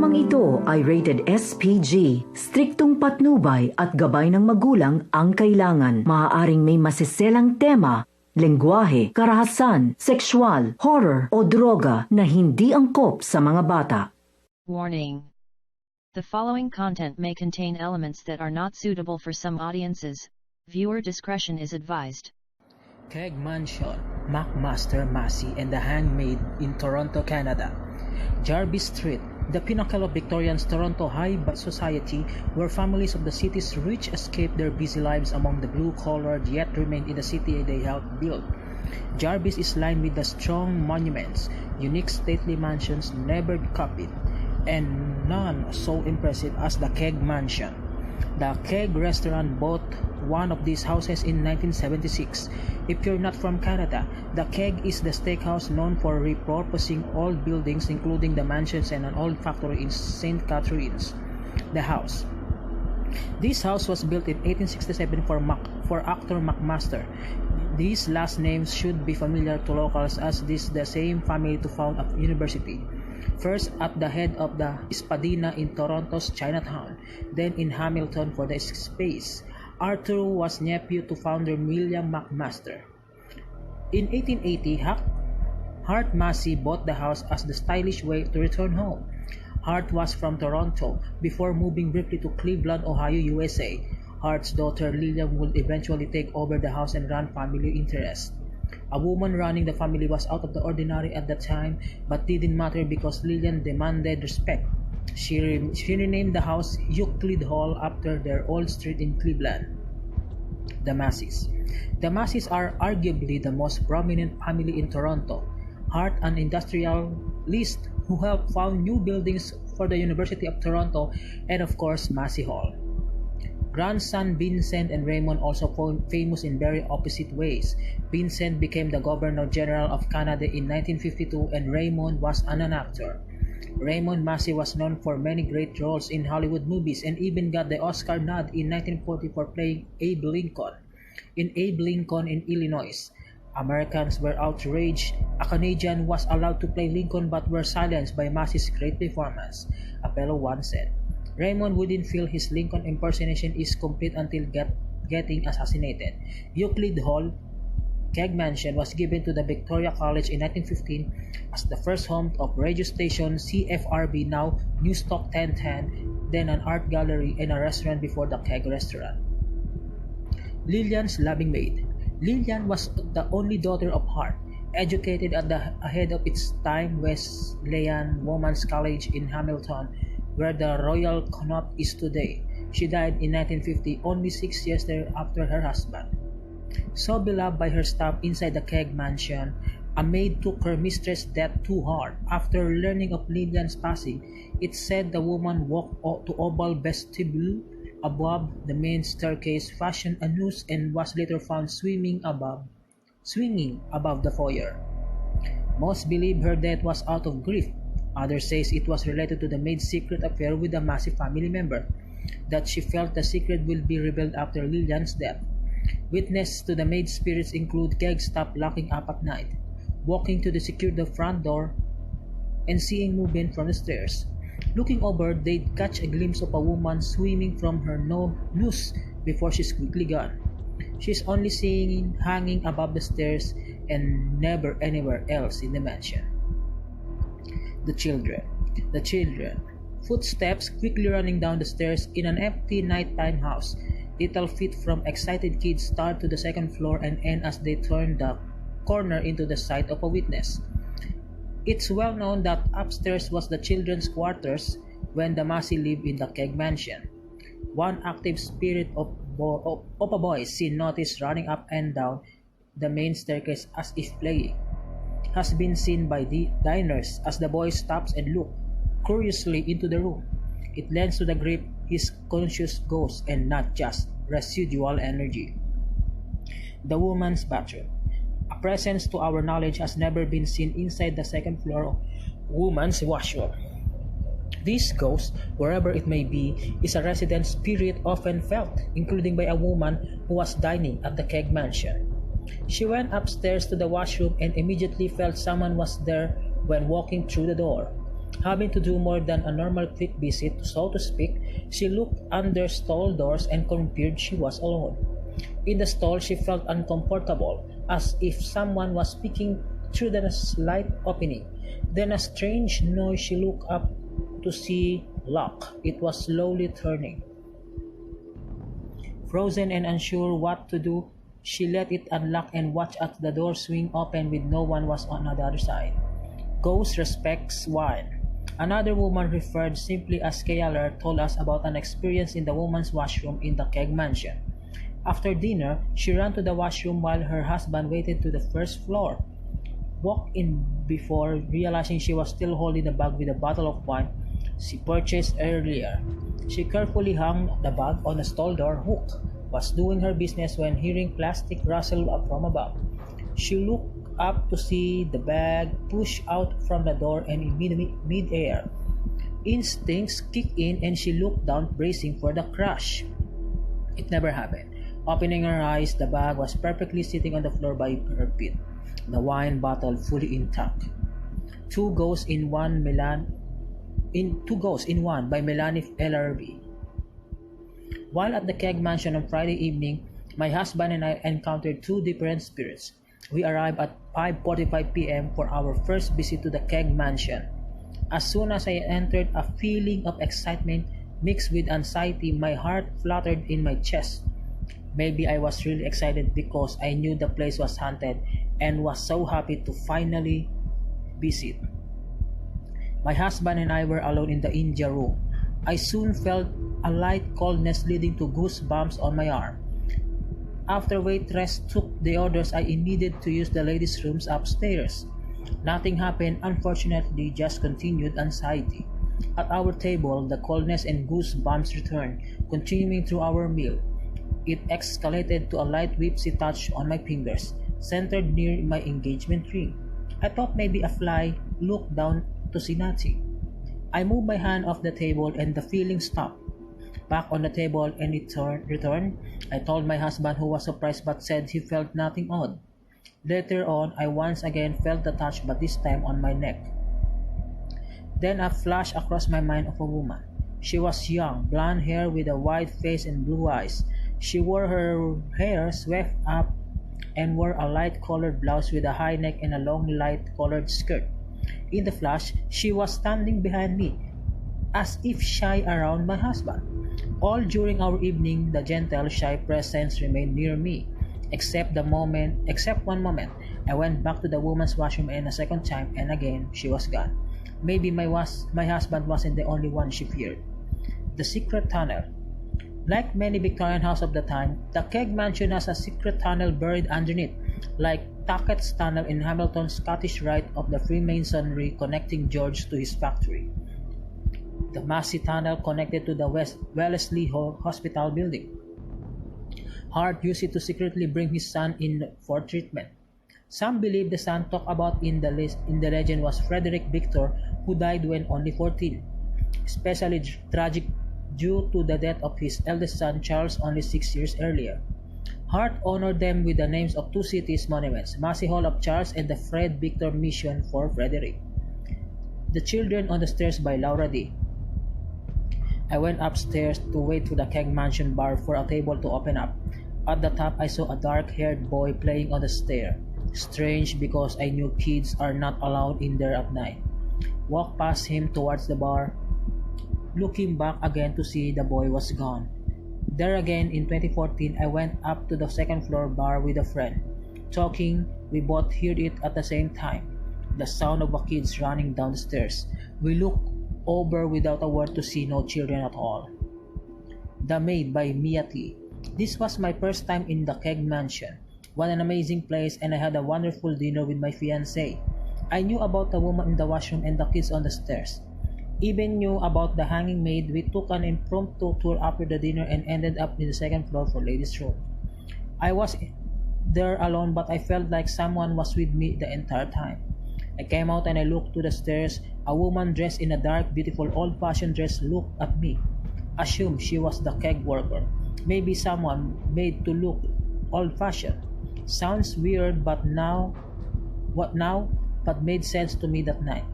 programang ito ay rated SPG. Striktong patnubay at gabay ng magulang ang kailangan. Maaaring may masiselang tema, lengguwahe, karahasan, sexual, horror o droga na hindi angkop sa mga bata. Warning. The following content may contain elements that are not suitable for some audiences. Viewer discretion is advised. Keg Mansion, McMaster Massey and the Handmaid in Toronto, Canada. Jarvis Street, the pinnacle of Victorian's Toronto high society, where families of the city's rich escape their busy lives among the blue-collared yet remained in the city they helped build. Jarvis is lined with the strong monuments, unique stately mansions never copied, and none so impressive as the Keg Mansion. The Keg restaurant bought one of these houses in 1976. If you're not from Canada, the Keg is the steakhouse known for repurposing old buildings, including the mansions and an old factory in St. Catharines. The house. This house was built in 1867 for actor McMaster. These last names should be familiar to locals, as this is the same family to found a university. First at the head of the Espadina in Toronto's Chinatown, then in Hamilton for the space. Arthur was nephew to founder William McMaster. In 1880, Hart Massey bought the house as the stylish way to return home. Hart was from Toronto before moving briefly to Cleveland, Ohio, USA. Hart's daughter Lillian would eventually take over the house and run family interests. A woman running the family was out of the ordinary at the time, but didn't matter because Lillian demanded respect. She renamed the house Euclid Hall after their old street in Cleveland. The Masseys. The Masseys are arguably the most prominent family in Toronto. Hart, an industrialist who helped found new buildings for the University of Toronto, and of course Massey Hall. Grandson Vincent and Raymond also famous in very opposite ways. Vincent became the Governor General of Canada in 1952 and Raymond was an actor. Raymond Massey was known for many great roles in Hollywood movies and even got the Oscar nod in 1940 for playing Abe Lincoln in Abe Lincoln in Illinois. Americans were outraged. A Canadian was allowed to play Lincoln but were silenced by Massey's great performance, a fellow once said. Raymond wouldn't feel his Lincoln impersonation is complete until getting assassinated. Euclid Hall, Keg Mansion, was given to the Victoria College in 1915 as the first home of radio station CFRB, now Newstalk 1010, then an art gallery and a restaurant before the Keg restaurant. Lillian's loving maid. Lillian was the only daughter of Hart, educated at the ahead of its time Wesleyan Women's College in Hamilton, where the Royal Connaught is today. She died in 1950, only 6 years after her husband. So beloved by her staff inside the Keg Mansion, a maid took her mistress' death to heart. After learning of Lillian's passing, it said the woman walked to oval vestibule above the main staircase, fashioned a noose, and was later found swinging above the foyer. Most believe her death was out of grief. Others say it was related to the maid's secret affair with a Massey family member, that she felt the secret will be revealed after Lillian's death. Witnesses to the maid's spirits include Keg staff locking up at night, walking to secure the front door, and seeing movement from the stairs. Looking over, they'd catch a glimpse of a woman swimming from her noose before she's quickly gone. She's only seen hanging above the stairs and never anywhere else in the mansion. The children. Footsteps quickly running down the stairs in an empty nighttime house. Little feet from excited kids start to the second floor and end as they turn the corner into the sight of a witness. It's well known that upstairs was the children's quarters when the Massey lived in the Keg Mansion. One active spirit of a boy seen noticed running up and down the main staircase as if playing. Has been seen by the diners as the boy stops and looks curiously into the room. It lends to the grip his conscious ghost and not just residual energy. The woman's bathroom. A presence to our knowledge has never been seen inside the second floor woman's washroom. This ghost, wherever it may be, is a resident spirit often felt, including by a woman who was dining at the Keg Mansion. She went upstairs to the washroom and immediately felt someone was there when walking through the door. Having to do more than a normal quick visit, so to speak, she looked under stall doors and compared she was alone. In the stall, she felt uncomfortable, as if someone was speaking through the slight opening. Then a strange noise. She looked up to see lock. It was slowly turning. Frozen and unsure what to do, she let it unlock and watched as the door swing open with no one was on the other side. Ghost respects wine. Another woman, referred simply as Kayaler, told us about an experience in the woman's washroom in the Keg Mansion. After dinner, she ran to the washroom while her husband waited to the first floor. Walked in before realizing she was still holding the bag with a bottle of wine she purchased earlier. She carefully hung the bag on a stall door hook, was doing her business when hearing plastic rustle up from above. She looked up to see the bag push out from the door and in mid-air. Instincts kicked in and she looked down, bracing for the crash. It never happened. Opening her eyes, the bag was perfectly sitting on the floor by her feet, the wine bottle fully intact. Two Ghosts in One by Melanie LRB. While at the Keg Mansion on Friday evening, my husband and I encountered two different spirits. We arrived at 5:45 p.m. for our first visit to the Keg Mansion. As soon as I entered, a feeling of excitement mixed with anxiety, my heart fluttered in my chest. Maybe I was really excited because I knew the place was haunted and was so happy to finally visit. My husband and I were alone in the India room. I soon felt a light coldness leading to goosebumps on my arm. After waitress took the orders, I immediately to use the ladies' rooms upstairs. Nothing happened, unfortunately, just continued anxiety. At our table, the coldness and goosebumps returned, continuing through our meal. It escalated to a light whipsy touch on my fingers, centered near my engagement ring. I thought maybe a fly, looked down to see nothing. I moved my hand off the table and the feeling stopped. Back on the table and it returned. I told my husband, who was surprised but said he felt nothing odd. Later on, I once again felt the touch, but this time on my neck. Then a flash across my mind of a woman. She was young, blonde hair with a white face and blue eyes. She wore her hair swept up and wore a light-colored blouse with a high neck and a long light-colored skirt. In the flash, she was standing behind me, as if shy around my husband. All during our evening, the gentle, shy presence remained near me, except one moment. I went back to the woman's washroom and a second time, and again she was gone. Maybe my husband wasn't the only one she feared. The secret tunnel. Like many Victorian houses of the time, the Keg Mansion has a secret tunnel buried underneath, like Tackett's Tunnel in Hamilton's Scottish Rite of the Freemasonry connecting George to his factory. The Massey Tunnel connected to the Wellesley Hospital building. Hart used it to secretly bring his son in for treatment. Some believe the son talked about in the legend was Frederick Victor, who died when only 14, especially tragic due to the death of his eldest son Charles only 6 years earlier. Hart honored them with the names of two cities monuments, Massey Hall of Charles and the Fred Victor Mission for Frederick. The Children on the Stairs by Laura D. I went upstairs to wait for the Keg Mansion bar for a table to open up. At the top, I saw a dark-haired boy playing on the stair. Strange, because I knew kids are not allowed in there at night. Walked past him towards the bar, looking back again to see the boy was gone. There again in 2014, I went up to the second floor bar with a friend. Talking, we both heard it at the same time. The sound of a kids running down the stairs. We looked over without a word to see no children at all. The Maid by Mia T. This was my first time in the Keg Mansion. What an amazing place, and I had a wonderful dinner with my fiancé. I knew about the woman in the washroom and the kids on the stairs. Even knew about the hanging maid. We took an impromptu tour after the dinner and ended up in the second floor for ladies' room. I was there alone, but I felt like someone was with me the entire time. I came out and I looked to the stairs. A woman dressed in a dark, beautiful, old-fashioned dress looked at me. Assumed she was the keg worker. Maybe someone made to look old-fashioned. Sounds weird, but made sense to me that night.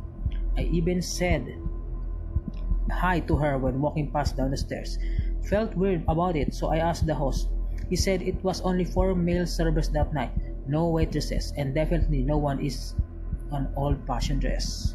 I even said hi to her when walking past down the stairs. Felt weird about it, so I asked the host. He said it was only 4 male servers that night, no waitresses, and definitely no one is an old-fashioned dress.